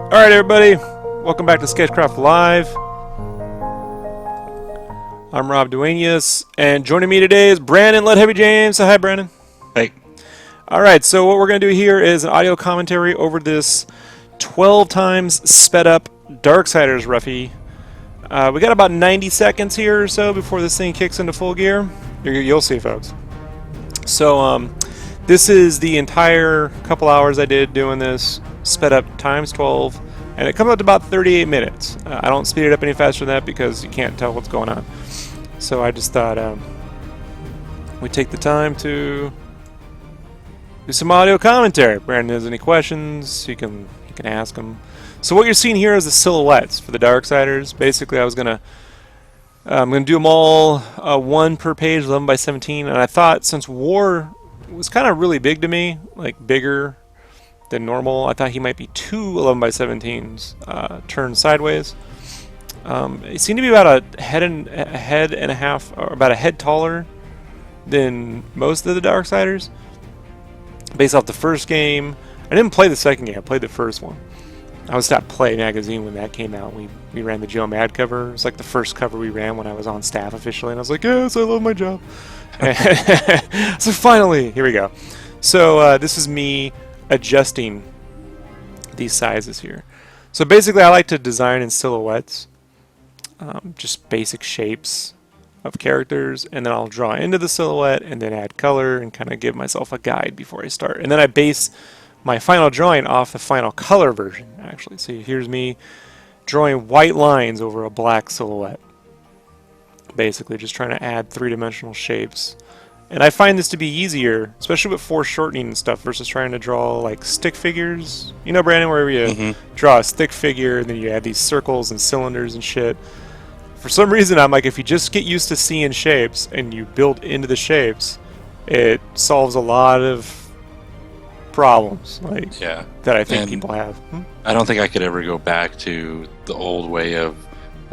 Alright everybody, welcome back to SketchCraft Live. I'm Rob Duenas, and joining me today is Brandon Let Heavy James. Say hi, Brandon. Hey. Alright, so what we're going to do here is an audio commentary over this 12 times sped up Darksiders Ruffy. We got about 90 seconds here or so before this thing kicks into full gear. You'll see, folks. So, this is the entire couple hours I did doing this, sped up times 12, and it comes out to about 38 minutes. I don't speed it up any faster than that because you can't tell what's going on. So I just thought we'd take the time to do some audio commentary. Brandon has any questions, you can ask them. So what you're seeing here is the silhouettes for the Darksiders. Basically, I'm gonna do them all one per page, 11 by 17, and I thought since War was kind of really big to me, like bigger than normal, I thought he might be two 11 by 17s turned sideways. It seemed to be about a head and a half, or about a head taller than most of the Darksiders. Based off the first game, I didn't play the second game. I played the first one. I was at Play magazine when that came out. We ran the Joe Mad cover. It was like the first cover we ran when I was on staff officially, and I was like, yes, I love my job. So finally, here we go. So this is me adjusting these sizes here. So basically, I like to design in silhouettes, just basic shapes of characters, and then I'll draw into the silhouette and then add color and kind of give myself a guide before I start. And then I base my final drawing off the final color version, actually. So here's me drawing white lines over a black silhouette. Basically, just trying to add three-dimensional shapes. And I find this to be easier, especially with foreshortening and stuff, versus trying to draw like stick figures. You know, Brandon, where you draw a stick figure and then you add these circles and cylinders and shit. For some reason, I'm like, if you just get used to seeing shapes and you build into the shapes, it solves a lot of problems, like that I think people have. I don't think I could ever go back to the old way of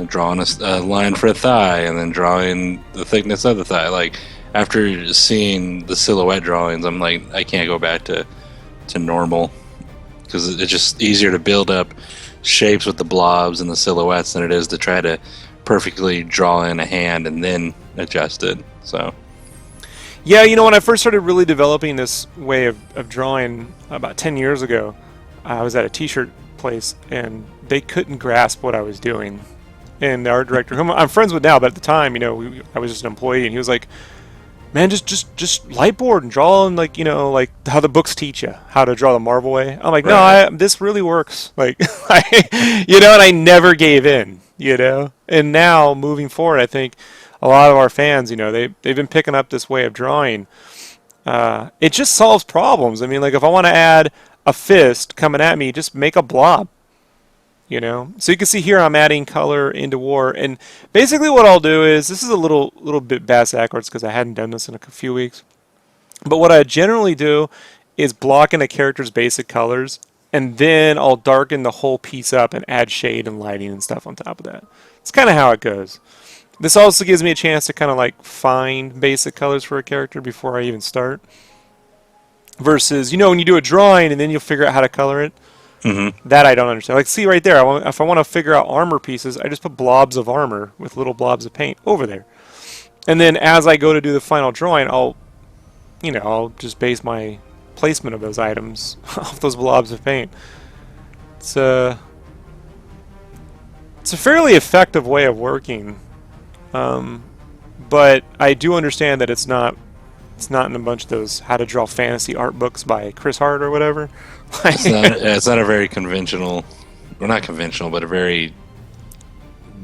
drawing a line for a thigh and then drawing the thickness of the thigh. Like, after seeing the silhouette drawings, I'm like, I can't go back to normal, because it's just easier to build up shapes with the blobs and the silhouettes than it is to try to perfectly draw in a hand and then adjust it. So yeah, you know, when I first started really developing this way of drawing about 10 years ago, I was at a t-shirt place and they couldn't grasp what I was doing. And the art director, whom I'm friends with now, but at the time, you know, I was just an employee, and he was like, man, just lightboard and draw, and like, you know, like how the books teach you how to draw the Marvel way. I'm like, no, this really works. Like, you know, and I never gave in, you know. And now, moving forward, I think a lot of our fans, you know, they've been picking up this way of drawing. It just solves problems. I mean, like, if I want to add a fist coming at me, just make a blob. You know, so you can see here I'm adding color into War, and basically what I'll do is, this is a little bit backwards because I hadn't done this in a few weeks, but what I generally do is block in a character's basic colors, and then I'll darken the whole piece up and add shade and lighting and stuff on top of that. It's kind of how it goes. This also gives me a chance to kind of like find basic colors for a character before I even start, versus, you know, when you do a drawing and then you'll figure out how to color it. That I don't understand. Like, see right there, if I want to figure out armor pieces, I just put blobs of armor with little blobs of paint over there. And then as I go to do the final drawing, I'll just base my placement of those items off those blobs of paint. It's a fairly effective way of working, but I do understand that it's not in a bunch of those how to draw fantasy art books by Chris Hart or whatever. it's not a very conventional, well, not conventional, but a very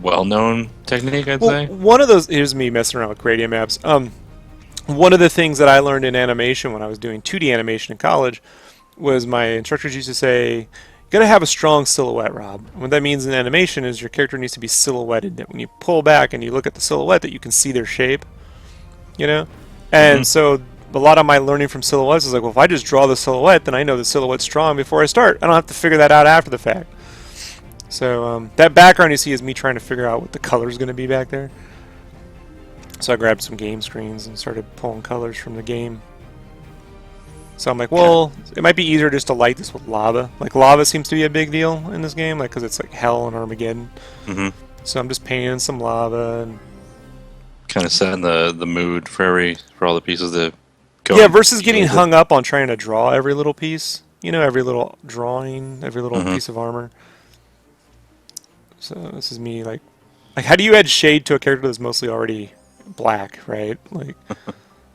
well-known technique, I'd say. One of those, here's me messing around with gradient maps. One of the things that I learned in animation when I was doing 2D animation in college was my instructors used to say, you gotta have a strong silhouette, Rob. And what that means in animation is your character needs to be silhouetted. That when you pull back and you look at the silhouette, that you can see their shape, you know? And so a lot of my learning from silhouettes is like, well, if I just draw the silhouette, then I know the silhouette's strong before I start. I don't have to figure that out after the fact. So that background you see is me trying to figure out what the color's going to be back there. So I grabbed some game screens and started pulling colors from the game. So I'm like, well, it might be easier just to light this with lava. Like lava seems to be a big deal in this game, like because it's like hell and Armageddon. Mm-hmm. So I'm just painting some lava and Kind of setting the mood for all the pieces to go. yeah, versus getting hung up on trying to draw every little piece. You know, every little drawing, every little piece of armor. So this is me like how do you add shade to a character that's mostly already black, right? Like,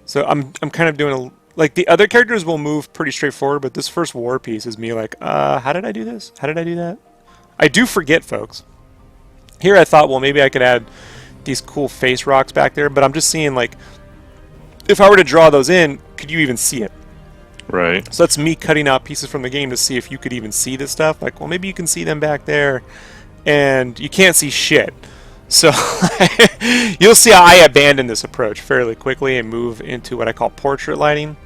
so I'm kind of doing like the other characters will move pretty straightforward, but this first war piece is me like, how did I do this? How did I do that? I do forget, folks. Here I thought, well, maybe I could add these cool face rocks back there, but I'm just seeing like, if I were to draw those in, could you even see it? Right. So that's me cutting out pieces from the game to see if you could even see this stuff. Like, well, maybe you can see them back there, and you can't see shit. So you'll see how I abandon this approach fairly quickly and move into what I call portrait lighting,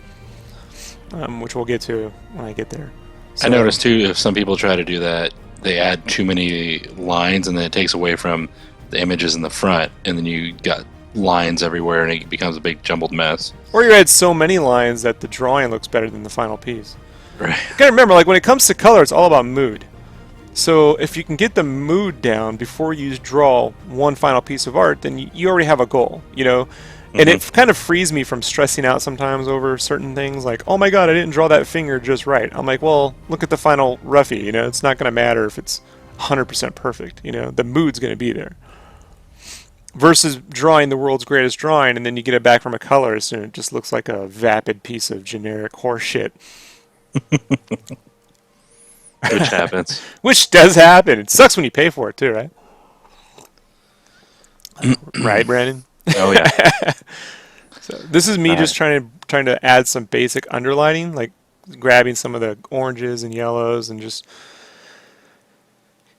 which we'll get to when I get there. So, I noticed too, if some people try to do that, they add too many lines, and then it takes away from the images in the front, and then you got lines everywhere, and it becomes a big jumbled mess. or you add so many lines that the drawing looks better than the final piece. Right. You gotta remember, like when it comes to color, it's all about mood. So if you can get the mood down before you draw one final piece of art, then you already have a goal, you know? And it kind of frees me from stressing out sometimes over certain things, like, oh my god, I didn't draw that finger just right. I'm like, well, look at the final Ruffy, you know? It's not going to matter if it's 100% perfect, you know? The mood's going to be there. Versus drawing the world's greatest drawing, and then you get it back from a colorist, and it just looks like a vapid piece of generic horse shit. Which happens. Which does happen. It sucks when you pay for it too, right? Right, Brandon? Oh yeah. So this is me just trying to add some basic underlighting, like grabbing some of the oranges and yellows and just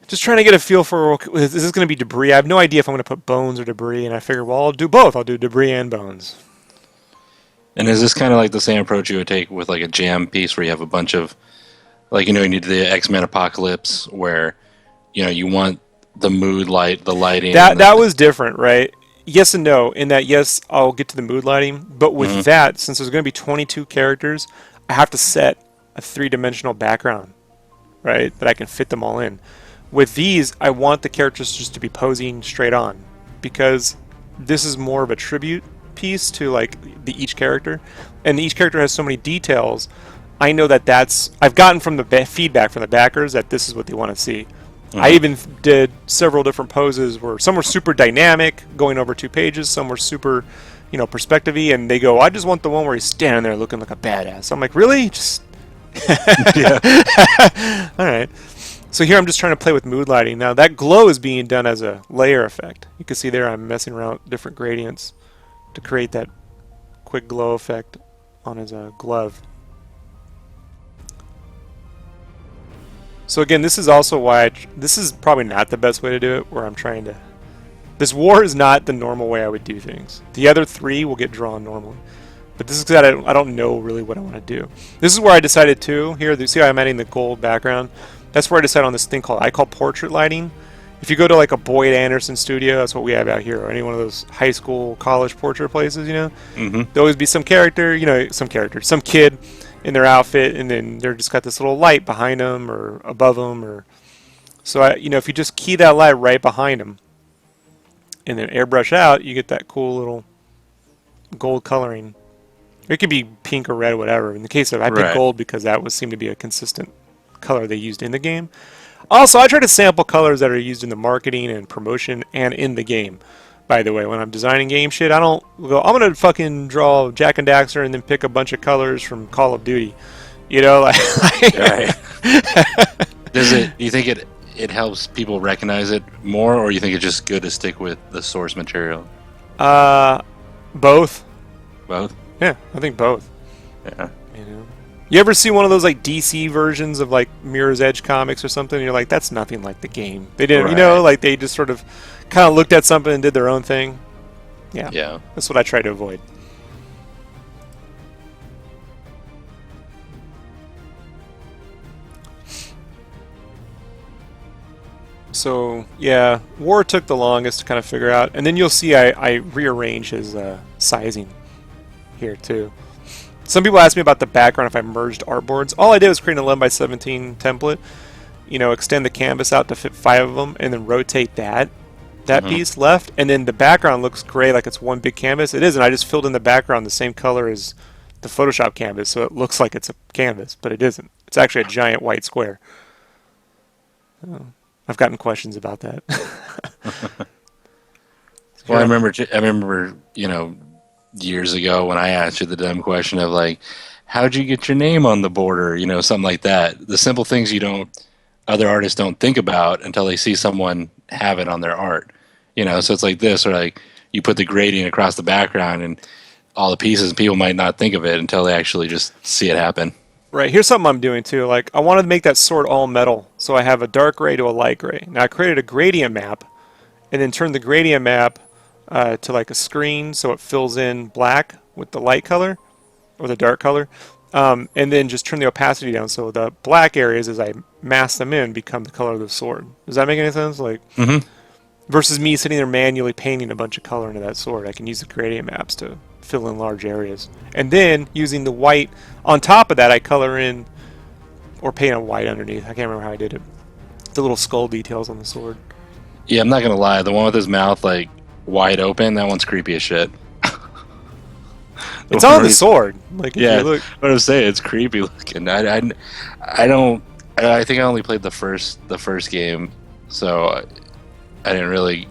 trying to get a feel for, is this going to be debris? I have no idea if I'm going to put bones or debris, and I figure, well, I'll do both. I'll do debris and bones. And is this kind of like the same approach you would take with like a jam piece where you have a bunch of, like, you know, you need the X-Men Apocalypse where, you know, you want the mood light, the lighting. That was different, right? Yes and no, in that, yes, I'll get to the mood lighting, but with that, since there's going to be 22 characters, I have to set a three-dimensional background, right, that I can fit them all in. With these, I want the characters just to be posing straight on, because this is more of a tribute piece to like each character, and each character has so many details. I know that I've gotten from the feedback from the backers that this is what they want to see. I even did several different poses where some were super dynamic, going over 2 pages. Some were super, you know, perspective-y, and they go, I just want the one where he's standing there looking like a badass. I'm like, really? Just yeah. All right. So here I'm just trying to play with mood lighting. Now that glow is being done as a layer effect. You can see there I'm messing around with different gradients to create that quick glow effect on his glove. So again, this is also why this is probably not the best way to do it, where I'm trying to... This war is not the normal way I would do things. The other 3 will get drawn normally. But this is because I don't know really what I want to do. This is where I decided to, here, you see how I'm adding the gold background? That's where I decided on this thing I call portrait lighting. If you go to like a Boyd Anderson studio, that's what we have out here, or any one of those high school, college portrait places, you know? There'll always be some character, you know, some kid in their outfit, and then they're just got this little light behind them or above them, or so you know, if you just key that light right behind them and then airbrush out, you get that cool little gold coloring. It could be pink or red or whatever. In the case of, I picked gold because that seemed to be a consistent color they used in the game. Also, I try to sample colors that are used in the marketing and promotion and in the game. By the way, when I'm designing game shit, I don't go, I'm going to fucking draw Jack and Daxter and then pick a bunch of colors from Call of Duty. You know, like... Does it, do you think it helps people recognize it more, or you think it's just good to stick with the source material? Both. Both? Yeah, I think both. Yeah. You know? You ever see one of those like DC versions of like Mirror's Edge comics or something, and you're like, that's nothing like the game. They didn't, you know, like they just sort of kind of looked at something and did their own thing. Yeah. Yeah. That's what I try to avoid. So, yeah, War took the longest to kind of figure out. And then you'll see I rearrange his sizing here, too. Some people ask me about the background if I merged artboards. All I did was create an 11 by 17 template, you know, extend the canvas out to fit 5 of them, and then rotate that piece left, and then the background looks gray like it's one big canvas. It isn't. I just filled in the background the same color as the Photoshop canvas, so it looks like it's a canvas, but it isn't. It's actually a giant white square. I've gotten questions about that. Well, I remember, you know, years ago when I asked you the dumb question of like, how'd you get your name on the border? You know, something like that. The simple things other artists don't think about until they see someone have it on their art. You know, so it's like this, or like you put the gradient across the background and all the pieces, and people might not think of it until they actually just see it happen. Right, here's something I'm doing too. Like, I wanted to make that sword all metal, so I have a dark gray to a light gray. Now, I created a gradient map, and then turned the gradient map to like a screen, so it fills in black with the light color, or the dark color, and then just turn the opacity down, so the black areas, as I mask them in, become the color of the sword. Does that make any sense? Like, versus me sitting there manually painting a bunch of color into that sword, I can use the gradient maps to fill in large areas. And then, using the white, on top of that, I color in, or paint a white underneath. I can't remember how I did it. The little skull details on the sword. Yeah, I'm not going to lie. The one with his mouth, like, wide open, that one's creepy as shit. It's on the sword. Like, if yeah, you look. what I'm saying, it's creepy looking. I think I only played the first game, so I didn't really.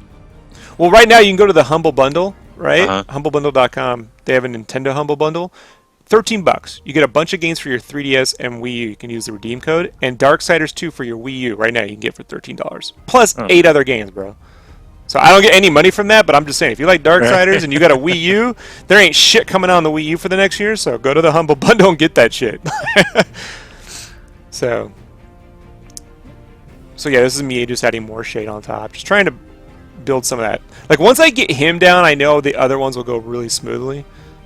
Well, right now you can go to the Humble Bundle, right? HumbleBundle.com. They have a Nintendo Humble Bundle. $13. You get a bunch of games for your 3DS and Wii U. You can use the redeem code. And Darksiders 2 for your Wii U right now you can get for $13. Plus 8 other games, bro. So I don't get any money from that, but I'm just saying, if you like Darksiders and you got a Wii U, there ain't shit coming out on the Wii U for the next year, so go to the Humble Bundle and get that shit. So yeah, this is me just adding more shade on top. Just trying to build some of that. Like, once I get him down, I know the other ones will go really smoothly.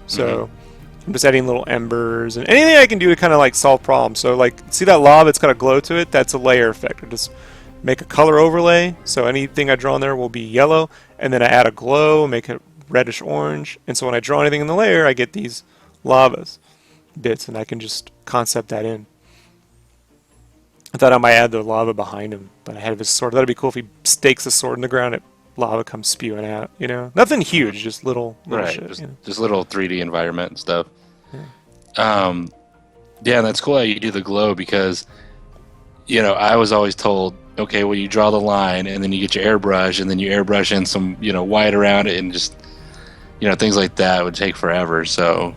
So I'm just adding little embers and anything I can do to kind of like solve problems. So like, see that lava, it's got a glow to it? That's a layer effect. I just make a color overlay, so anything I draw in there will be yellow, and then I add a glow, make it reddish orange, and so when I draw anything in the layer, I get these lavas bits, and I can just concept that in. I thought I might add the lava behind him, but I had his sword. That'd be cool if he stakes the sword in the ground, and lava comes spewing out, you know? Nothing huge, just little right, shit. Just little 3D environment and stuff. Yeah. Yeah, and that's cool how you do the glow, because, you know, I was always told, okay, well, you draw the line, and then you get your airbrush, and then you airbrush in some, you know, white around it, and just, you know, things like that would take forever. So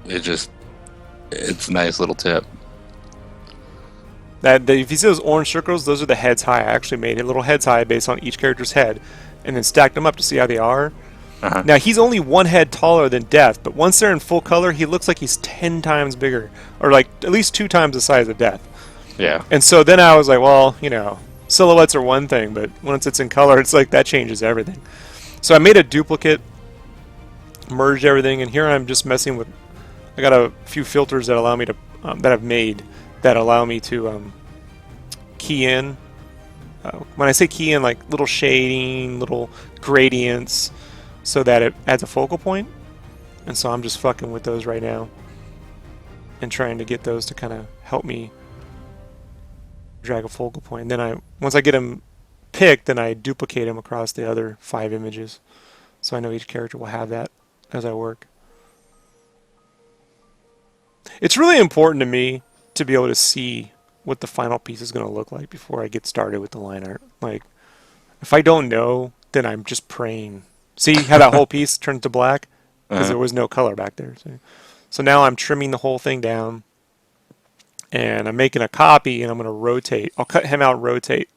it's a nice little tip. If you see those orange circles, those are the heads high. I actually made a little heads high based on each character's head, and then stacked them up to see how they are. Now, he's only one head taller than Death, but once they're in full color, he looks like he's 10 times bigger, or like at least 2 times the size of Death. Yeah. And so then I was like, well, you know, silhouettes are one thing, but once it's in color, it's like that changes everything. So I made a duplicate, merged everything, and here I'm just messing with. I got a few filters that allow me to that I've made that allow me to key in. When I say key in, like little shading, little gradients, so that it adds a focal point. And so I'm just fucking with those right now and trying to get those to kind of help me drag a focal point. And then once I get them picked, then I duplicate them across the other 5 images. So I know each character will have that as I work. It's really important to me to be able to see what the final piece is going to look like before I get started with the line art. Like, if I don't know, then I'm just praying. See how that whole piece turned to black? Because there was no color back there. So now I'm trimming the whole thing down. And I'm making a copy, and I'm going to rotate. I'll cut him out, rotate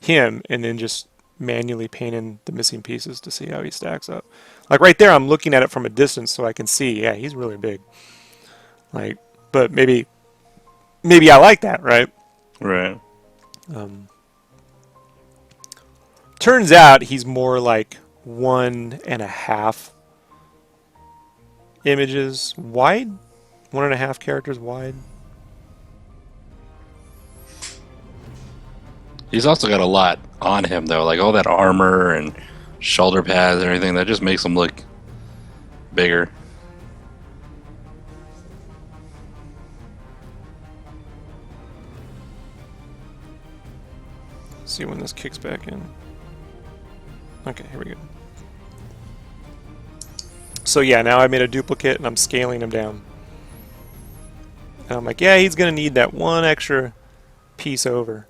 him, and then just manually paint in the missing pieces to see how he stacks up. Like right there, I'm looking at it from a distance so I can see, yeah, he's really big. Like, but maybe I like that, right? Right. Turns out he's more like 1.5 images wide, 1.5 characters wide. He's also got a lot on him, though, like all that armor and shoulder pads and everything. That just makes him look bigger. see when this kicks back in. Okay, here we go. So yeah, now I made a duplicate and I'm scaling him down. And I'm like, yeah, he's gonna need that one extra piece over.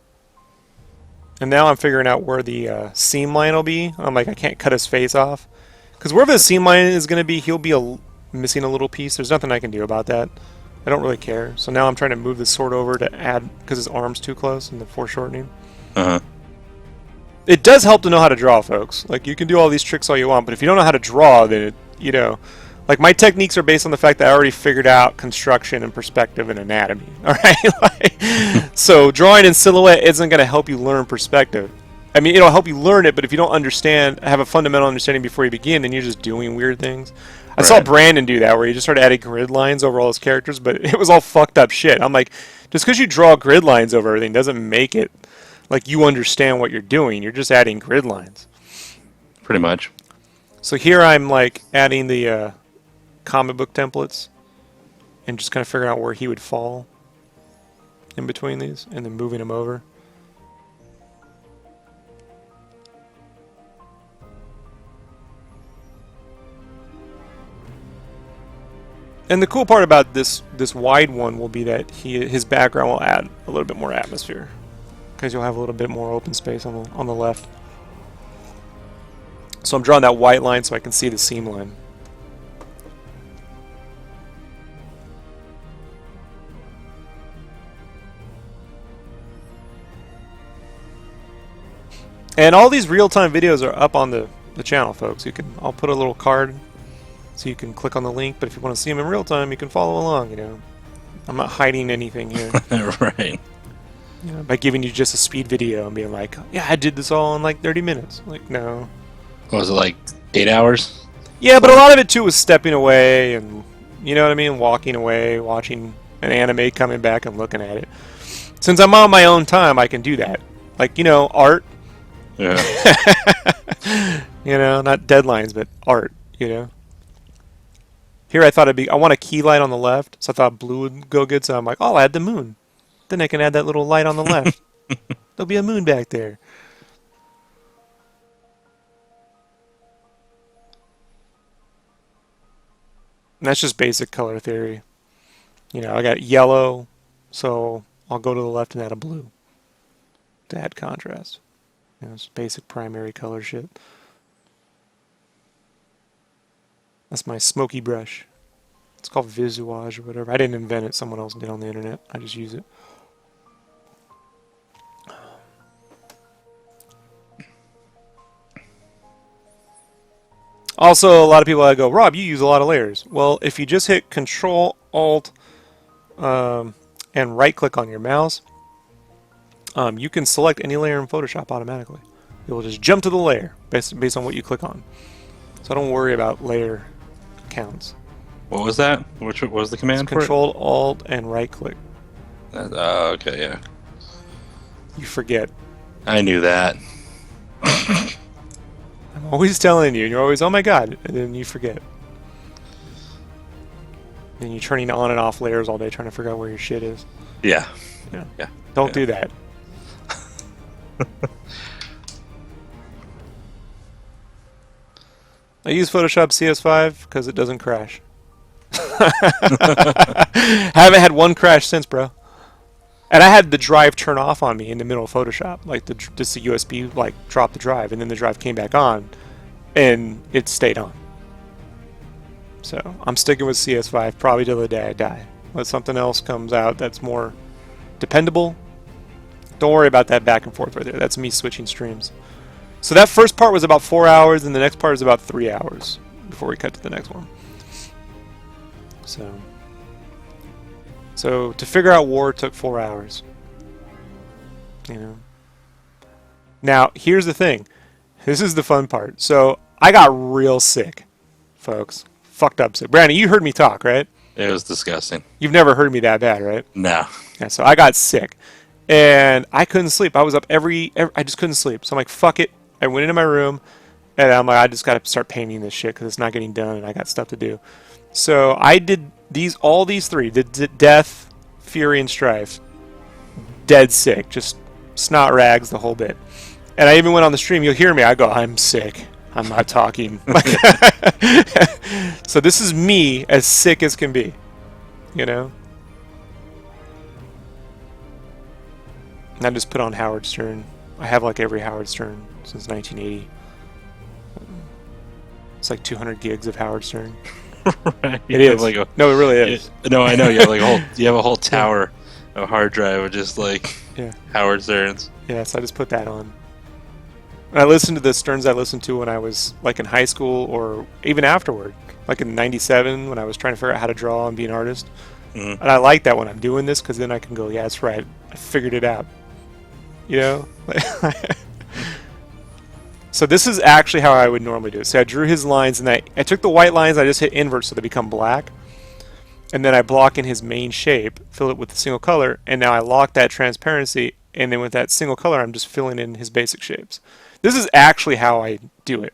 And now I'm figuring out where the seam line will be. I'm like, I can't cut his face off. Because wherever the seam line is gonna be, he'll be missing a little piece. There's nothing I can do about that. I don't really care. So now I'm trying to move the sword over to add, because his arm's too close and the foreshortening. Uh-huh. It does help to know how to draw, folks. Like, you can do all these tricks all you want, but if you don't know how to draw, then it, you know, like, my techniques are based on the fact that I already figured out construction and perspective and anatomy. All right, so drawing in silhouette isn't going to help you learn perspective. I mean, it'll help you learn it, but if you don't understand, have a fundamental understanding before you begin, then you're just doing weird things. I saw Brandon do that, where he just started adding grid lines over all his characters, but it was all fucked up shit. I'm like, just because you draw grid lines over everything doesn't make it like you understand what you're doing. You're just adding grid lines. Pretty much. So here I'm like adding the comic book templates and just kind of figuring out where he would fall in between these and then moving him over. And the cool part about this wide one will be that his background will add a little bit more atmosphere, because you'll have a little bit more open space on the left. So I'm drawing that white line so I can see the seam line. And all these real-time videos are up on the channel, folks. I'll put a little card so you can click on the link, but if you want to see them in real time, you can follow along, you know. I'm not hiding anything here. Right. You know, by giving you just a speed video and being like, yeah, I did this all in like 30 minutes. Like, no. What was it, like 8 hours? Yeah, but a lot of it too was stepping away and, you know what I mean, walking away, watching an anime, coming back and looking at it. Since I'm on my own time, I can do that. Like, you know, art. Yeah. You know, not deadlines, but art, you know. Here I thought I want a key light on the left, so I thought blue would go good, so I'm like, oh, I'll add the moon. Then I can add that little light on the left. There'll be a moon back there. And that's just basic color theory. You know, I got yellow, so I'll go to the left and add a blue to add contrast. You know, it's basic primary color shit. That's my smoky brush. It's called Visage or whatever. I didn't invent it. Someone else did on the internet. I just use it. Also, a lot of people go, Rob, you use a lot of layers. Well, if you just hit Control, Alt, and right-click on your mouse, you can select any layer in Photoshop automatically. It will just jump to the layer based on what you click on. So don't worry about layer counts. What was that? What was the command for it? Control, Alt, and right-click. Okay, yeah. You forget. I knew that. I'm always telling you, and you're always, oh my god, and then you forget. And you're turning on and off layers all day trying to figure out where your shit is. Yeah. Yeah. Don't do that. I use Photoshop CS5 because it doesn't crash. Haven't had one crash since, bro. And I had the drive turn off on me in the middle of Photoshop, like just the USB, like dropped the drive, and then the drive came back on, and it stayed on. So I'm sticking with CS5 probably till the day I die. Unless something else comes out that's more dependable, don't worry about that back and forth right there. That's me switching streams. So that first part was about 4 hours, and the next part is about 3 hours before we cut to the next one. So to figure out war took 4 hours. You know. Now here's the thing. This is the fun part. So I got real sick, folks. Fucked up sick. Brandon, you heard me talk, right? It was disgusting. You've never heard me that bad, right? No. Yeah. So I got sick, and I couldn't sleep. I was up I just couldn't sleep. So I'm like, fuck it. I went into my room, and I'm like, I just got to start painting this shit because it's not getting done, and I got stuff to do. So I did all these three: the Death, Fury, and Strife. Dead sick, just snot rags the whole bit. And I even went on the stream. You'll hear me. I go, I'm sick. I'm not talking. So this is me as sick as can be, you know? And I just put on Howard Stern. I have like every Howard Stern since 1980. It's like 200 gigs of Howard Stern. Right. It is. Like no, it really is. No, I know. You have like a whole tower of hard drive of just like Howard Sterns. Yeah, so I just put that on. And I listened to the Sterns I listened to when I was like in high school or even afterward, like in '97 when I was trying to figure out how to draw and be an artist. And I like that when I'm doing this because then I can go, yeah, that's right, I figured it out. You know? So this is actually how I would normally do it. So I drew his lines and I took the white lines, I just hit invert so they become black. And then I block in his main shape, fill it with a single color, and now I lock that transparency, and then with that single color I'm just filling in his basic shapes. This is actually how I do it.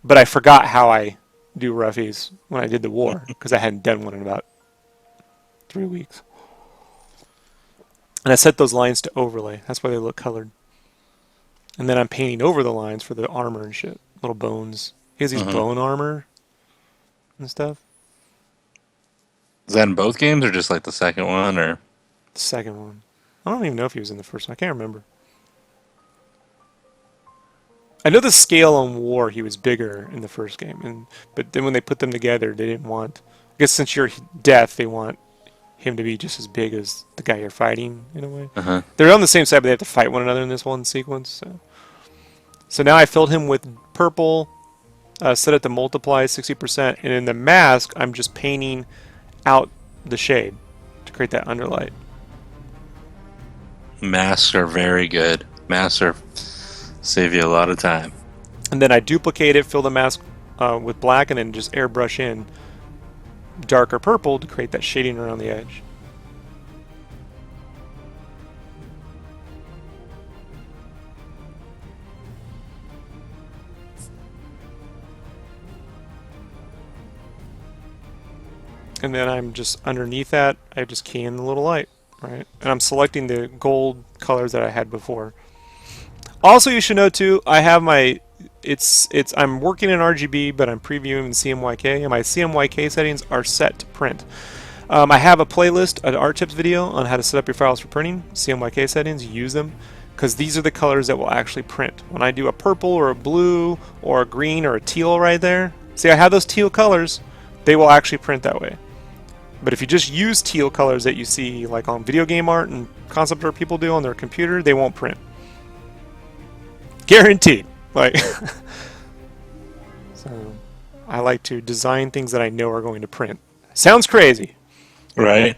But I forgot how I do Ruffy's when I did the war, because I hadn't done one in about 3 weeks. And I set those lines to overlay. That's why they look colored. And then I'm painting over the lines for the armor and shit. Little bones. He has these bone armor and stuff. Is that in both games or just like the second one? Or the second one. I don't even know if he was in the first one. I can't remember. I know the scale on War, he was bigger in the first game. But then when they put them together, they didn't want... I guess since you're Death, they want him to be just as big as the guy you're fighting, in a way. They're on the same side, but they have to fight one another in this one sequence. So now I filled him with purple, set it to multiply 60%, and in the mask, I'm just painting out the shade to create that underlight. Masks are very good. Masks save you a lot of time. And then I duplicate it, fill the mask with black, and then just airbrush in darker purple to create that shading around the edge. And then I'm just underneath that, I just key in the little light, right? And I'm selecting the gold colors that I had before. Also, you should know too, I have my I'm working in RGB, but I'm previewing in CMYK, and my CMYK settings are set to print. I have a playlist, an art tips video on how to set up your files for printing. CMYK settings, use them, because these are the colors that will actually print. When I do a purple or a blue or a green or a teal right there, see I have those teal colors, they will actually print that way. But if you just use teal colors that you see like on video game art and concept art people do on their computer, they won't print. Guaranteed. Like, so I like to design things that I know are going to print. Sounds crazy, right?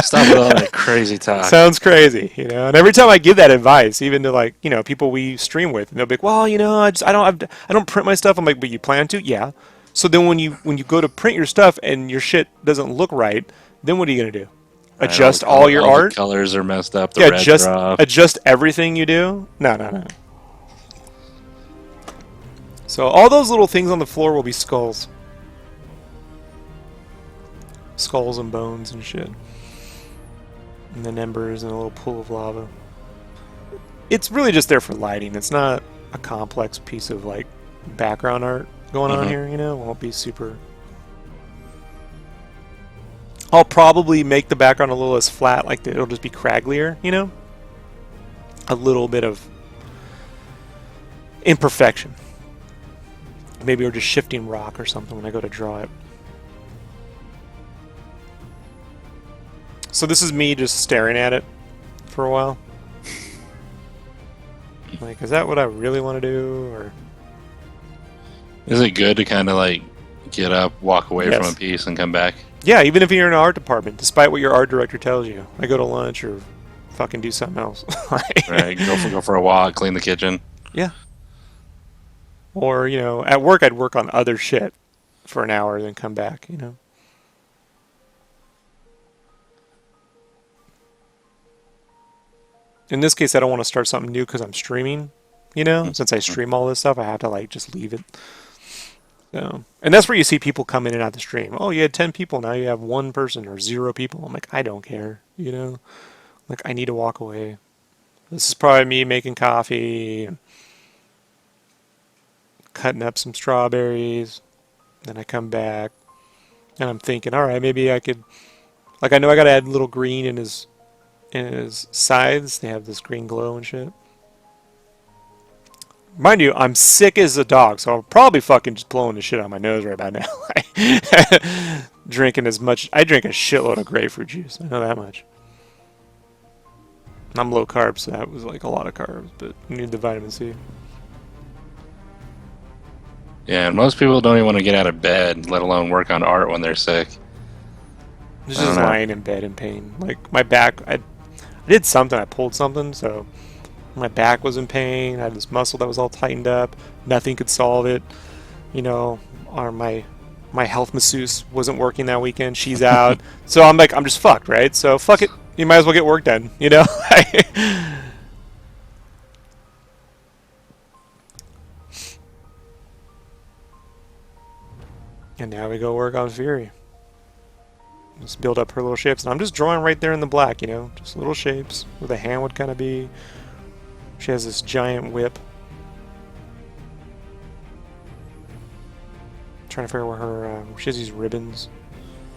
Stop with all that crazy talk. Sounds crazy, you know. And every time I give that advice, even to like people we stream with, and they'll be like, "Well, I don't print my stuff." I'm like, "But you plan to?" Yeah. So then when you go to print your stuff and your shit doesn't look right, then what are you gonna do? Adjust all your art? The colors are messed up. The reds are off. Adjust everything you do? No. So all those little things on the floor will be skulls. Skulls and bones and shit. And then embers and a little pool of lava. It's really just there for lighting. It's not a complex piece of like background art going on here, It won't be super... I'll probably make the background a little less flat, like it'll just be cragglier, A little bit of imperfection. Maybe we're just shifting rock or something when I go to draw it. So this is me just staring at it for a while. Like, is that what I really want to do, or... Is it good to kind of like get up, walk away from a piece, and come back? Yeah, even if you're in an art department, despite what your art director tells you. I go to lunch or fucking do something else. Right, go for a walk, clean the kitchen. Yeah. Or, at work I'd work on other shit for an hour, then come back, In this case, I don't want to start something new because I'm streaming, Since I stream all this stuff, I have to, like, just leave it. So, and that's where you see people come in and out the stream. Oh, you had 10 people, now you have 1 person or 0 people. I'm like, I don't care, Like, I need to walk away. This is probably me making coffee, cutting up some strawberries. Then I come back, and I'm thinking, all right, maybe I could, like, I know I gotta add a little green in his sides. They have this green glow and shit. Mind you, I'm sick as a dog, so I'm probably fucking just blowing the shit out of my nose right about now. Drinking as much. I drink a shitload of grapefruit juice. I know that much. I'm low carb, so that was like a lot of carbs, but I need the vitamin C. Yeah, and most people don't even want to get out of bed, let alone work on art when they're sick. Just lying in bed in pain. Like my back, I did something. I pulled something, so my back was in pain. I had this muscle that was all tightened up. Nothing could solve it. You know, or my health masseuse wasn't working that weekend. She's out, so I'm like, I'm just fucked, right? So fuck it. You might as well get work done. You know. And now we go work on Fury. Just build up her little shapes. And I'm just drawing right there in the black, you know? Just little shapes where the hand would kind of be. She has this giant whip. Trying to figure out where her... she has these ribbons.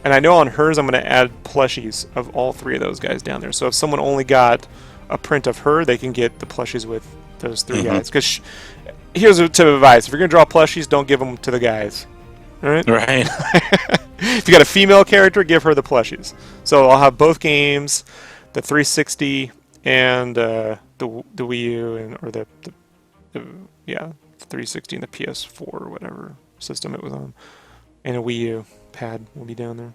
And I know on hers I'm going to add plushies of all three of those guys down there. So if someone only got a print of her, they can get the plushies with those three guys. Because here's a tip of advice. If you're going to draw plushies, don't give them to the guys. Right? If you got a female character, give her the plushies. So I'll have both games, the 360 and the Wii U, or the 360 and the PS4 or whatever system it was on, and a Wii U pad will be down there.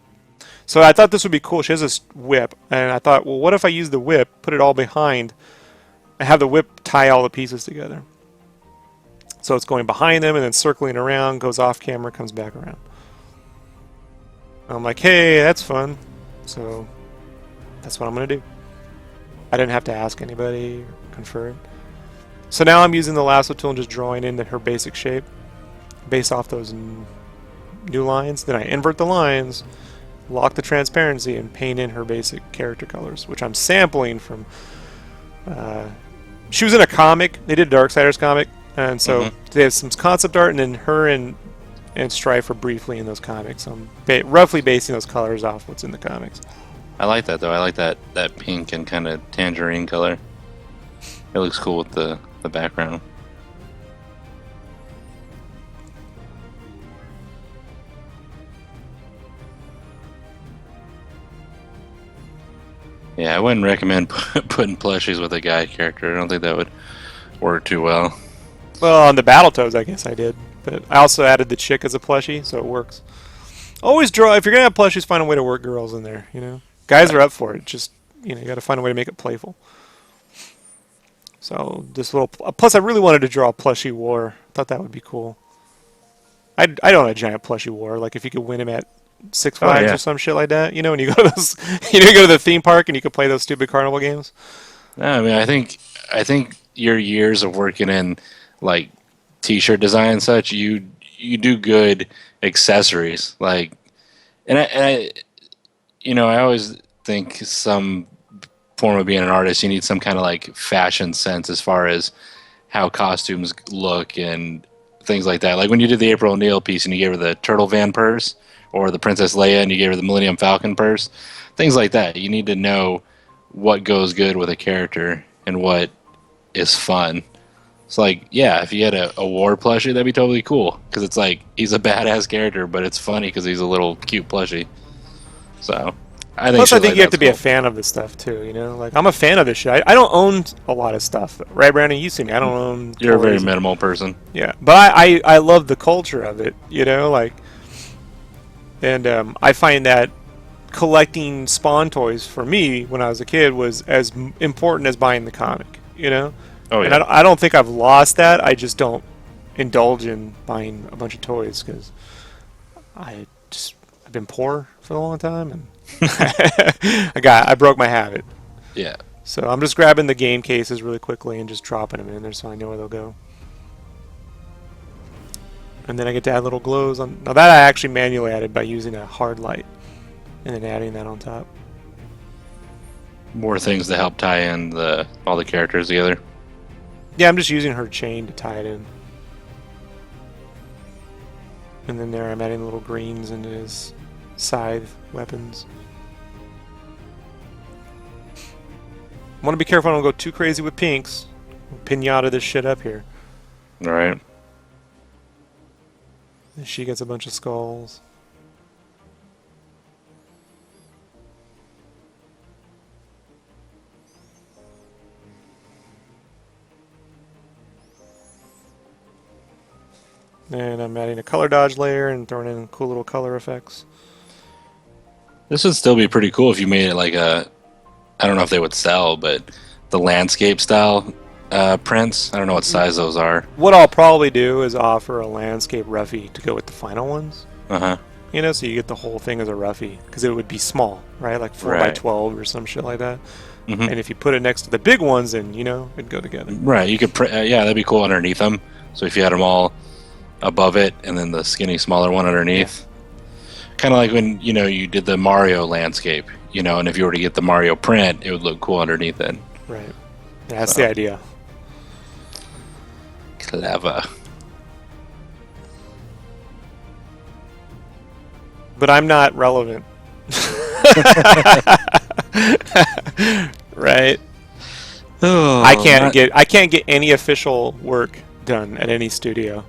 So I thought this would be cool. She has this whip, and I thought, well, what if I use the whip, put it all behind, and have the whip tie all the pieces together? So it's going behind them and then circling around, goes off camera, comes back around. I'm like, hey, that's fun. So that's what I'm going to do. I didn't have to ask anybody or confer it. So now I'm using the lasso tool and just drawing in her basic shape based off those new lines. Then I invert the lines, lock the transparency, and paint in her basic character colors, which I'm sampling from... she was in a comic. They did a Darksiders comic. And so they have some concept art, and then her and Strife are briefly in those comics. So I'm roughly basing those colors off what's in the comics. I like that, though. I like that pink and kind of tangerine color. It looks cool with the background. Yeah, I wouldn't recommend putting plushies with a guy character. I don't think that would work too well. Well, on the Battletoads, I guess I did. But I also added the chick as a plushie, so it works. Always draw... If you're going to have plushies, find a way to work girls in there, you know? Guys are up for it. Just, you got to find a way to make it playful. So, this little... Plus, I really wanted to draw a plushie war. Thought that would be cool. I'd own a giant plushie war. Like, if you could win him at Six Flags or some shit like that. You know, when you go to those... you go to the theme park and you can play those stupid carnival games. No, I mean, I think your years of working in... like t-shirt design and such, you do good accessories, like, and I I always think some form of being an artist, you need some kind of like fashion sense as far as how costumes look and things like that. Like when you did the April O'Neil piece and you gave her the Turtle Van purse, or the Princess Leia and you gave her the Millennium Falcon purse, things like that. You need to know what goes good with a character and what is fun. It's like, yeah, if you had a war plushie, that'd be totally cool. Because it's like, he's a badass character, but it's funny because he's a little cute plushie. So, I think... Plus, I think you have to be a fan of this stuff, too, you know? Like, I'm a fan of this shit. I don't own a lot of stuff. Right, Brandon? You see me. I don't own... You're a very minimal person. Yeah. But I love the culture of it, you know? Like, and I find that collecting Spawn toys, for me, when I was a kid, was as important as buying the comic, you know? Oh, yeah. And I don't think I've lost that. I just don't indulge in buying a bunch of toys because I've been poor for a long time, and I broke my habit. Yeah. So I'm just grabbing the game cases really quickly and just dropping them in there so I know where they'll go. And then I get to add little glows on. Now that I actually manually added by using a hard light and then adding that on top. more things to help tie in all the characters together. Yeah, I'm just using her chain to tie it in. And then there I'm adding little greens into his scythe weapons. I want to be careful I don't go too crazy with pinks. Pinata this shit up here. Alright. And she gets a bunch of skulls. And I'm adding a color dodge layer and throwing in cool little color effects. This would still be pretty cool if you made it like a... I don't know if they would sell, but the landscape style prints. I don't know what size those are. What I'll probably do is offer a landscape Ruffy to go with the final ones. Uh-huh. You know, so you get the whole thing as a Ruffy. Because it would be small, right? Like 4 by 12 or some shit like that. Mm-hmm. And if you put it next to the big ones, then, you know, it'd go together. Right, you could print... yeah, that'd be cool underneath them. So if you had them all above it and then the skinny smaller one underneath. Yeah. Kind of like when, you know, you did the Mario landscape, you know, and if you were to get the Mario print, it would look cool underneath it. Right. Yeah, that's the idea. Clever. But I'm not relevant. Right? Oh, I can't get any official work done at any studio.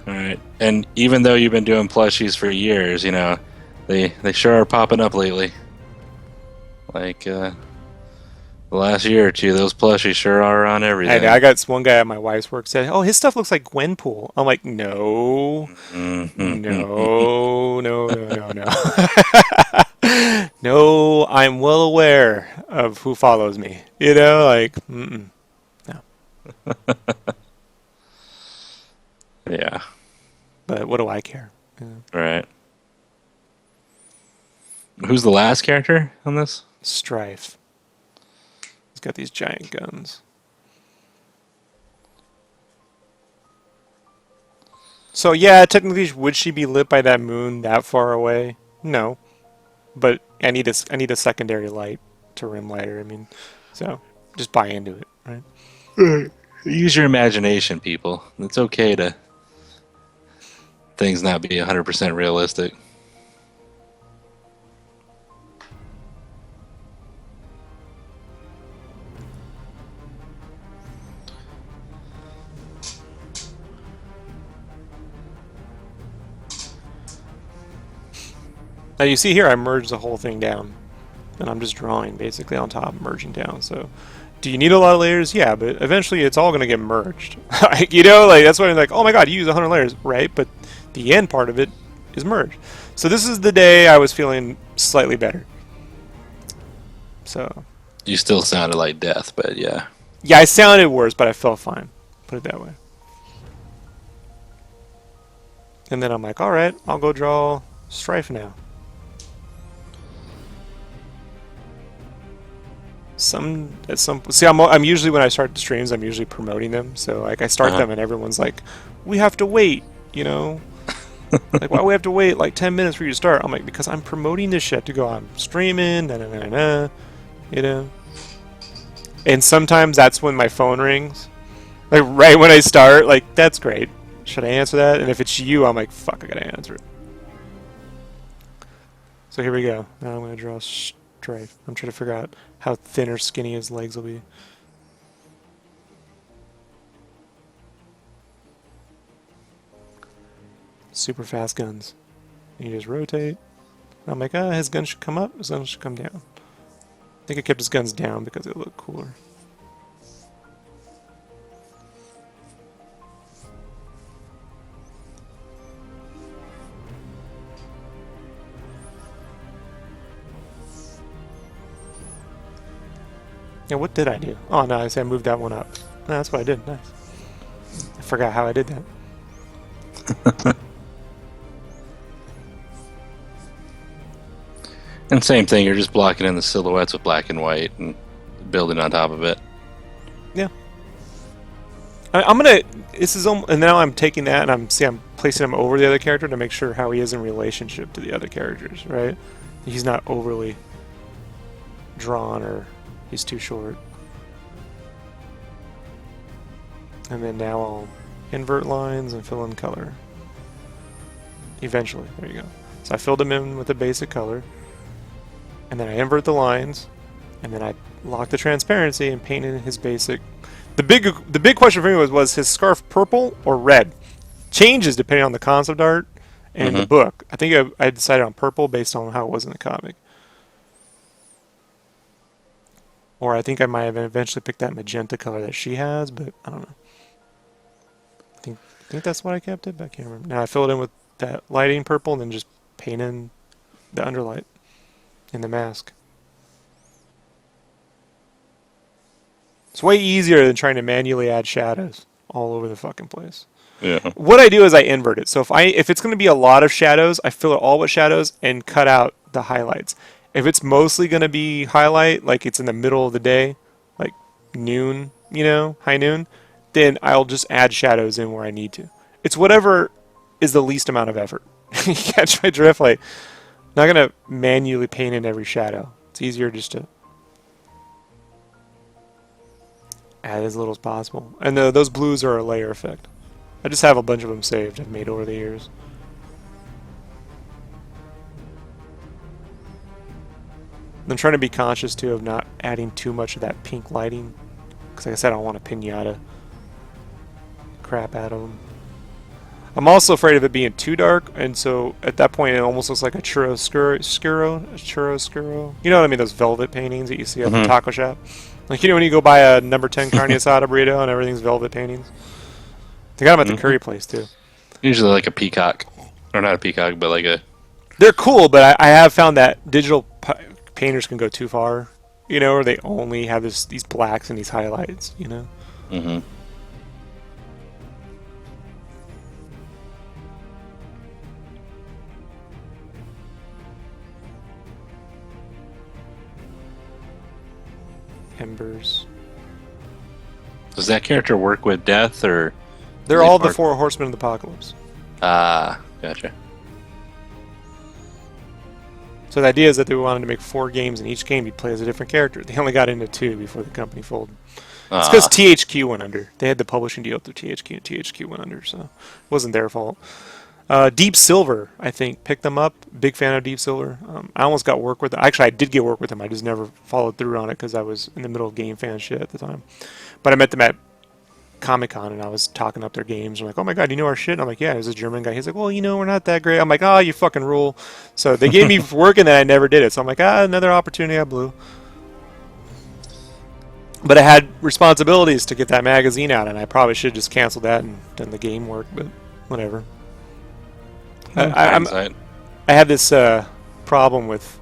All right. And even though you've been doing plushies for years, you know, they sure are popping up lately. Like the last year or two, those plushies sure are on everything. I got one guy at my wife's work said, "Oh, his stuff looks like Gwenpool." I'm like, "No, no, no, no, no, no." No, I'm well aware of who follows me. You know, like, no. Yeah. But what do I care? Yeah. Right. Who's the last character on this? Strife. He's got these giant guns. So yeah, technically, would she be lit by that moon that far away? No, but I need a secondary light to rim light her. I mean, so just buy into it, right? Use your imagination, people. It's okay to things not be 100% realistic. Now you see here I merged the whole thing down, and I'm just drawing basically on top, merging down. So do you need a lot of layers? Yeah, but eventually it's all going to get merged. You know, like that's why I'm like, oh my god, you use 100 layers, right? But the end part of it is merged. So this is the day I was feeling slightly better. So You still sounded like death, but yeah. yeah, I sounded worse, but I felt fine. Put it that way. And then I'm like, all right, I'll go draw Strife now. See, I'm usually when I start the streams, I'm usually promoting them. So like I start them and everyone's like, we have to wait, you know. Like, why do we have to wait like 10 minutes for you to start? I'm like, because I'm promoting this shit to go on streaming, you know. And sometimes that's when my phone rings, like right when I start. Like, that's great. Should I answer that? And if it's you, I'm like, fuck, I gotta answer it. So here we go. Now I'm gonna draw Strife. I'm trying to figure out how thin or skinny his legs will be. Super fast guns. And you just rotate. I'm like, his gun should come up, his gun should come down. I think I kept his guns down because it looked cooler. Yeah, what did I do? Oh, no, I said I moved that one up. No, that's what I did. Nice. I forgot how I did that. And same thing, you're just blocking in the silhouettes with black and white and building on top of it. Yeah. I'm gonna. This is and now I'm taking that and I'm placing him over the other character to make sure how he is in relationship to the other characters. Right? He's not overly drawn or he's too short. And then now I'll invert lines and fill in color. Eventually, there you go. So I filled him in with a basic color, and then I invert the lines, and then I lock the transparency and paint in his basic. The big question for me was his scarf purple or red? Changes depending on the concept art and the book. I think I decided on purple based on how it was in the comic. Or I think I might have eventually picked that magenta color that she has, but I don't know. I think that's what I kept it, but I can't remember. Now I filled it in with that lighting purple and then just paint in the underlight in the mask. It's way easier than trying to manually add shadows all over the fucking place. Yeah. What I do is I invert it. So if it's going to be a lot of shadows, I fill it all with shadows and cut out the highlights. If it's mostly going to be highlight, like it's in the middle of the day, like noon, high noon, then I'll just add shadows in where I need to. It's whatever is the least amount of effort. You catch my drift? Like, I'm not going to manually paint in every shadow. It's easier just to add as little as possible. And those blues are a layer effect. I just have a bunch of them saved I've made over the years. I'm trying to be conscious, too, of not adding too much of that pink lighting. Because, like I said, I don't want to pinata crap out of them. I'm also afraid of it being too dark, and so at that point it almost looks like a churrascuro. You know what I mean? Those velvet paintings that you see at the taco shop. Like, when you go buy a number 10 carne asada burrito and everything's velvet paintings? They got them at the curry place, too. Usually like a peacock. Or not a peacock, but like a... They're cool, but I have found that digital painters can go too far. Or they only have these blacks and these highlights, Mm-hmm. Embers. Does that character work with death, or... They're all the 4 horsemen of the apocalypse. Ah, gotcha. So the idea is that they wanted to make 4 games, and each game you'd play as a different character. They only got into 2 before the company folded. It's because THQ went under. They had the publishing deal through THQ, and THQ went under, so it wasn't their fault. Deep Silver, I think, picked them up. Big fan of Deep Silver. I almost got work with them. Actually, I did get work with them. I just never followed through on it because I was in the middle of game fan shit at the time. But I met them at Comic-Con, and I was talking up their games. I'm like, oh my god, you know our shit? And I'm like, yeah, it was a German guy. He's like, well, we're not that great. I'm like, oh, you fucking rule. So they gave me work, and then I never did it. So I'm like, another opportunity I blew. But I had responsibilities to get that magazine out, and I probably should have just canceled that and done the game work, but whatever. I have this problem with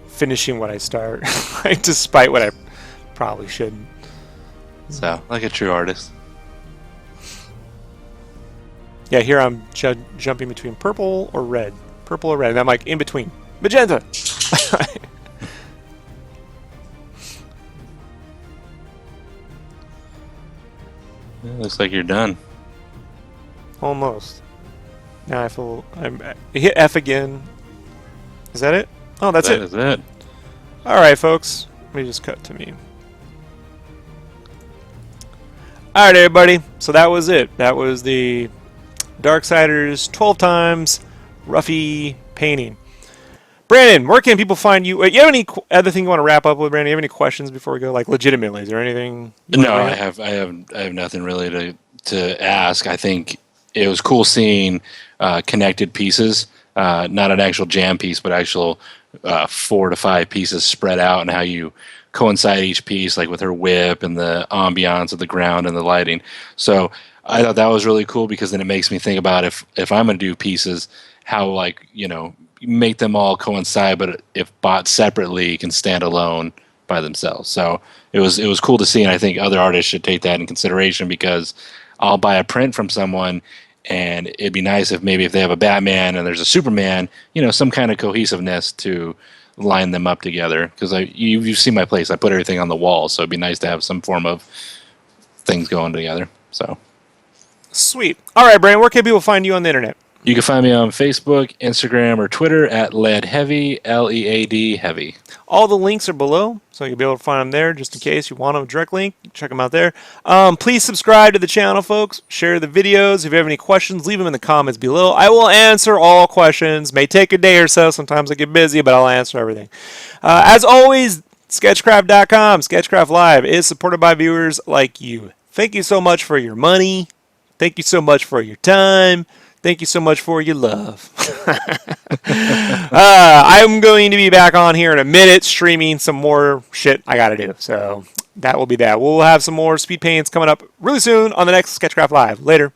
finishing what I start, like, despite what I probably shouldn't. So, like a true artist. Yeah, here I'm jumping between purple or red. Purple or red, and I'm like, in between. Magenta! Looks like you're done. Almost. Now I hit F again. Is that it? Oh, that's it. That is it. Alright, folks. Let me just cut to me. Alright, everybody. So that was it. That was the Darksiders 12 times Ruffy painting. Brandon, where can people find you? You have any other thing you want to wrap up with, Brandon? You have any questions before we go? Like, legitimately, is there anything? No, I have nothing really to ask. I think it was cool seeing connected pieces, not an actual jam piece, but actual 4 to 5 pieces spread out, and how you coincide each piece, like with her whip and the ambiance of the ground and the lighting. So I thought that was really cool, because then it makes me think about if I'm going to do pieces, how, like, make them all coincide, but if bought separately, can stand alone by themselves. So it was cool to see, and I think other artists should take that in consideration, because I'll buy a print from someone, and it'd be nice if maybe if they have a Batman and there's a Superman, some kind of cohesiveness to line them up together. Because you've seen my place, I put everything on the wall, so it'd be nice to have some form of things going together. So sweet. All right, Brandon, where can people find you on the internet? You can find me on Facebook, Instagram, or Twitter at LeadHeavy, Lead Heavy. All the links are below, so you'll be able to find them there just in case you want them direct link. Check them out there. Please subscribe to the channel, folks. Share the videos. If you have any questions, leave them in the comments below. I will answer all questions. May take a day or so. Sometimes I get busy, but I'll answer everything. As always, SketchCraft.com, SketchCraft Live, is supported by viewers like you. Thank you so much for your money. Thank you so much for your time. Thank you so much for your love. I'm going to be back on here in a minute streaming some more shit I got to do. So that will be that. We'll have some more speed paints coming up really soon on the next SketchCraft Live. Later.